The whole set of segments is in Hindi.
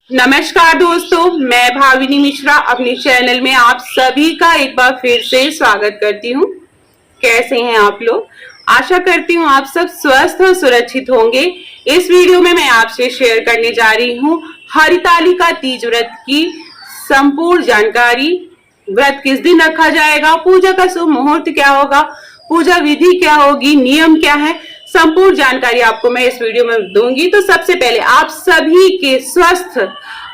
नमस्कार दोस्तों, मैं भाविनी मिश्रा अपने चैनल में आप सभी का एक बार फिर से स्वागत करती हूँ। कैसे हैं आप लोग? आशा करती हूँ आप सब स्वस्थ और सुरक्षित होंगे। इस वीडियो में मैं आपसे शेयर करने जा रही हूँ हरितालिका तीज व्रत की संपूर्ण जानकारी। व्रत किस दिन रखा जाएगा, पूजा का शुभ मुहूर्त क्या होगा, पूजा विधि क्या होगी, नियम क्या है, संपूर्ण जानकारी आपको मैं इस वीडियो में दूंगी। तो सबसे पहले आप सभी के स्वस्थ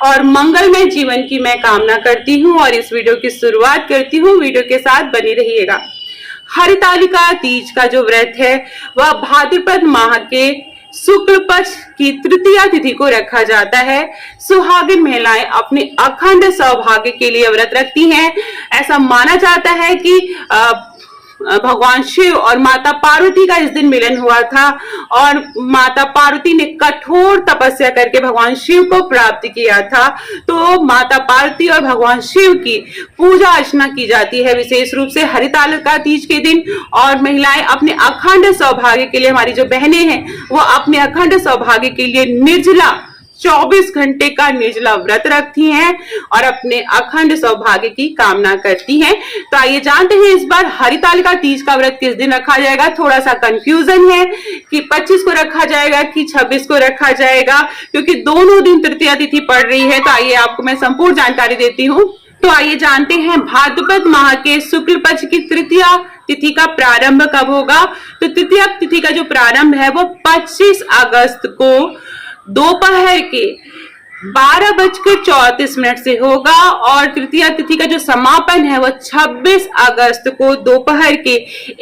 और मंगलमय जीवन की मैं कामना करती हूँ और इस वीडियो की शुरुआत करती हूँ। वीडियो के साथ बनी रहिएगा। हरितालिका तीज का जो व्रत है वह भाद्रपद माह के शुक्ल पक्ष की तृतीया तिथि को रखा जाता है। सुहागिन महिलाएं अपने अखंड सौभाग्य के लिए व्रत रखती हैं। ऐसा माना जाता है कि भगवान शिव और माता पार्वती का इस दिन मिलन हुआ था और माता पार्वती ने कठोर तपस्या करके भगवान शिव को प्राप्त किया था। तो माता पार्वती और भगवान शिव की पूजा अर्चना की जाती है विशेष रूप से हरितालिका तीज के दिन। और महिलाएं अपने अखंड सौभाग्य के लिए, हमारी जो बहनें हैं वो अपने अखंड सौभाग्य के लिए निर्जला 24 घंटे का निर्जला व्रत रखती हैं और अपने अखंड सौभाग्य की कामना करती हैं। तो आइए जानते हैं इस बार हरितालिका तीज का व्रत किस दिन रखा जाएगा। थोड़ा सा कंफ्यूजन है कि 25 को रखा जाएगा कि 26 को रखा जाएगा, क्योंकि दोनों दिन तृतीया तिथि पड़ रही है। तो आइए आपको मैं संपूर्ण जानकारी देती हूँ। तो आइए जानते हैं भाद्रपद माह के शुक्ल पक्ष की तृतीया तिथि का प्रारंभ कब होगा। तो तृतीया तिथि का जो प्रारंभ है वो 25 अगस्त को दोपहर के 12:34 से होगा और तृतीया तिथि का जो समापन है वो 26 अगस्त को दोपहर के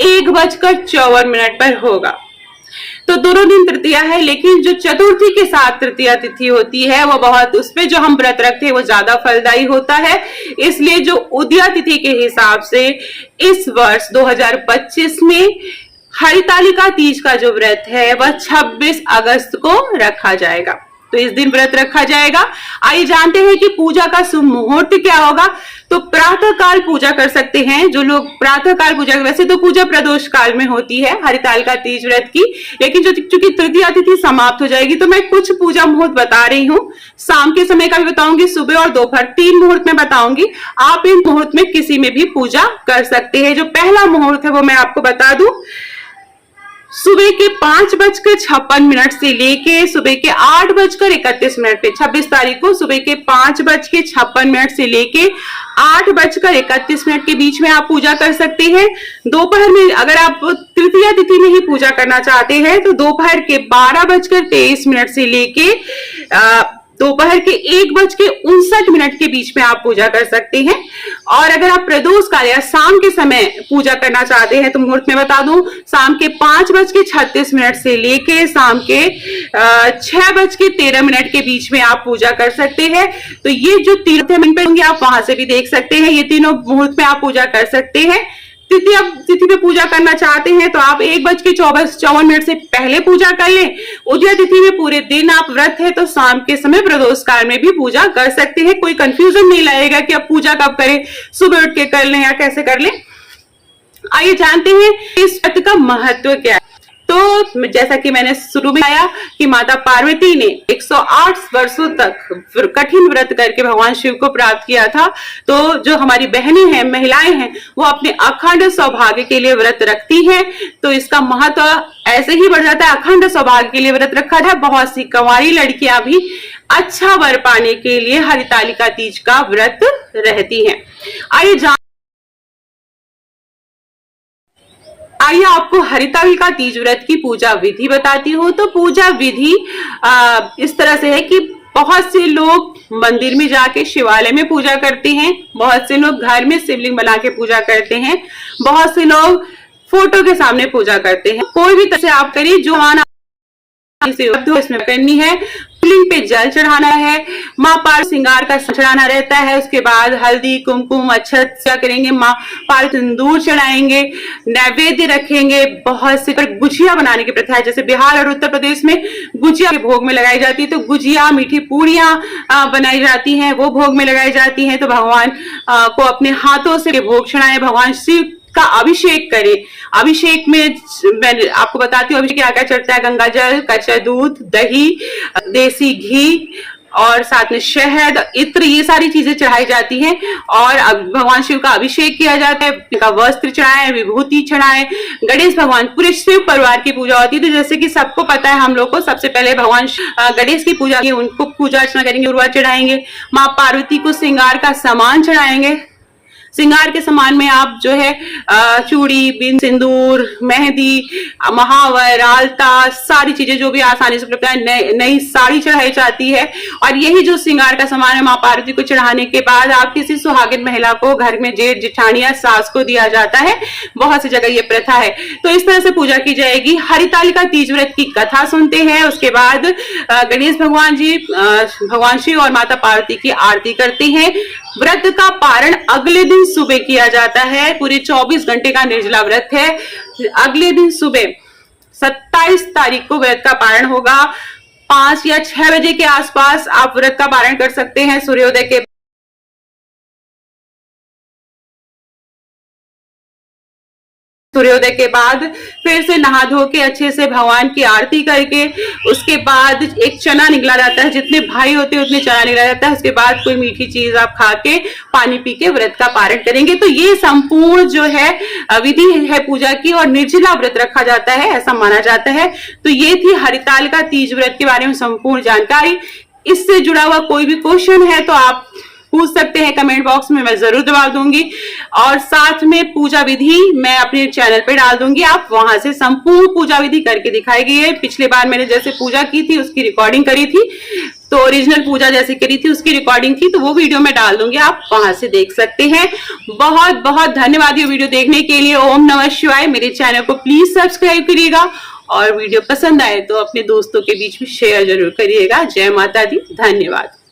1:54 पर होगा। तो दोनों दिन तृतीया है, लेकिन जो चतुर्थी के साथ तृतीया तिथि होती है वो बहुत, उसपे जो हम व्रत रखते हैं वो ज्यादा फलदायी होता है। इसलिए जो उदया तिथि के हिसाब से इस वर्ष 2025 में हरितालिका तीज का जो व्रत है वह 26 अगस्त को रखा जाएगा। तो इस दिन व्रत रखा जाएगा। आइए जानते हैं कि पूजा का शुभ मुहूर्त क्या होगा। तो प्रातः काल पूजा कर सकते हैं जो लोग प्रातः काल पूजा, वैसे तो पूजा प्रदोष काल में होती है हरितालिका तीज व्रत की, लेकिन जो चूंकि तृतीया तिथि समाप्त हो जाएगी तो मैं कुछ पूजा मुहूर्त बता रही हूँ। शाम के समय का भी बताऊंगी, सुबह और दोपहर 3 मुहूर्त में बताऊंगी। आप इन मुहूर्त में किसी में भी पूजा कर सकते हैं। जो पहला मुहूर्त है वो मैं आपको बता दूं, सुबह के 5:56 से लेके सुबह के 8:31 पे 26 तारीख को सुबह के 5:56 से लेके 8:31 के बीच में आप पूजा कर सकते हैं। दोपहर में अगर आप तृतीया तिथि में ही पूजा करना चाहते हैं तो दोपहर के 12:23 से लेके दोपहर के 1:59 के बीच में आप पूजा कर सकते हैं। और अगर आप प्रदोष काल या शाम के समय पूजा करना चाहते हैं तो मुहूर्त में बता दूं, शाम के 5:36 से लेके शाम के 6:13 के बीच में आप पूजा कर सकते हैं। तो ये जो तीर्थ होंगे आप वहां से भी देख सकते हैं। ये तीनों मुहूर्त में आप पूजा कर सकते हैं। तृतीया तिथि पे पूजा करना चाहते हैं तो आप 1:54 से पहले पूजा कर लें। उदया तिथि में पूरे दिन आप व्रत है तो शाम के समय प्रदोष काल में भी पूजा कर सकते हैं। कोई कंफ्यूजन नहीं लगेगा कि अब पूजा कब करें, सुबह उठ के कर लें या कैसे कर लें। आइए जानते हैं इस व्रत का महत्व क्या है। तो जैसा कि मैंने शुरू में आया कि माता पार्वती ने 108 वर्षों तक कठिन व्रत करके भगवान शिव को प्राप्त किया था। तो जो हमारी बहनें हैं, महिलाएं हैं, वो अपने अखंड सौभाग्य के लिए व्रत रखती हैं। तो इसका महत्व ऐसे ही बढ़ जाता है। अखंड सौभाग्य के लिए व्रत रखा है। बहुत सी कुंवारी लड़कियां भी अच्छा वर पाने के लिए हरितालिका तीज का व्रत रहती हैं। आइए आपको हरितालिका तीज व्रत की पूजा विधि बताती हूँ। तो पूजा विधि इस तरह से है कि बहुत से लोग मंदिर में जाके शिवालय में पूजा करते हैं, बहुत से लोग घर में शिवलिंग बना के पूजा करते हैं, बहुत से लोग फोटो के सामने पूजा करते हैं। कोई भी तरह से आप करिए, जो आना इसमें करनी है। शिवलिंग पे जल चढ़ाना है, माँ पार्वती श्रृंगार का चढ़ाना रहता है। उसके बाद हल्दी कुमकुम अक्षत क्या करेंगे, माँ पार्वती सिंदूर चढ़ाएंगे, नैवेद्य रखेंगे। बहुत से गुजिया बनाने की प्रथा है, जैसे बिहार और उत्तर प्रदेश में गुजिया के भोग में लगाई जाती है। तो गुजिया मीठी पूड़ियां बनाई जाती हैं, वो भोग में लगाई जाती हैं। तो भगवान को अपने हाथों से भोग चढ़ाए, भगवान शिव का अभिषेक करें। अभिषेक में मैं आपको बताती हूँ अभिषेक क्या क्या चढ़ता है। गंगा जल, कच्चा दूध, दही, देसी घी, और साथ में शहद, इत्र, ये सारी चीजें चढ़ाई जाती हैं। और अब भगवान शिव का अभिषेक किया जाता है, उनका वस्त्र चढ़ाए, विभूति चढ़ाए। गणेश भगवान, पूरे शिव परिवार की पूजा होती है। तो जैसे कि सबको पता है, हम लोग को सबसे पहले भगवान गणेश की पूजा की, उनको पूजा अर्चना करेंगे, उर्वा चढ़ाएंगे। माँ पार्वती को श्रृंगार का सामान चढ़ाएंगे। श्रृंगार के सामान में आप जो है चूड़ी, बिंद, सिंदूर, मेहंदी, महावर, आलता, सारी चीजें जो भी आसानी से उपलब्ध है, नई साड़ी चढ़ाई जाती है। और यही जो श्रृंगार का सामान है, माँ पार्वती को चढ़ाने के बाद आप किसी सुहागिन महिला को, घर में जेठ जेठानी या सास को दिया जाता है। बहुत सी जगह ये प्रथा है। तो इस तरह से पूजा की जाएगी। हरितालिका तीज व्रत की कथा सुनते हैं, उसके बाद गणेश भगवान जी, भगवान शिव और माता पार्वती की आरती करते हैं। व्रत का पारण अगले दिन सुबह किया जाता है। पूरे 24 घंटे का निर्जला व्रत है। अगले दिन सुबह 27 तारीख को व्रत का पारण होगा। 5 या 6 बजे के आसपास आप व्रत का पारण कर सकते हैं। सूर्योदय के बाद फिर से नहा धो के अच्छे से भगवान की आरती करके, उसके बाद एक चना निकला जाता है। जितने भाई होते हैं उतने चना निकला जाता है। उसके बाद कोई मीठी चीज आप खा के, पानी पी के व्रत का पारण करेंगे। तो ये संपूर्ण जो है विधि है पूजा की, और निर्जला व्रत रखा जाता है, ऐसा माना जाता है। तो ये थी हरितालिका तीज व्रत के बारे में संपूर्ण जानकारी। इससे जुड़ा हुआ कोई भी क्वेश्चन है तो आप पूछ सकते हैं कमेंट बॉक्स में, मैं जरूर जवाब दूंगी। और साथ में पूजा विधि मैं अपने चैनल पे डाल दूंगी, आप वहां से संपूर्ण पूजा विधि करके दिखाई गई है। पिछले बार मैंने जैसे पूजा की थी उसकी रिकॉर्डिंग करी थी, तो ओरिजिनल पूजा जैसे करी थी उसकी रिकॉर्डिंग थी, तो वो वीडियो मैं डाल दूंगी, आप वहां से देख सकते हैं। बहुत बहुत धन्यवाद ये वीडियो देखने के लिए। ओम नमः शिवाय। मेरे चैनल को प्लीज सब्सक्राइब करिएगा, और वीडियो पसंद आए तो अपने दोस्तों के बीच में शेयर जरूर करिएगा। जय माता दी। धन्यवाद।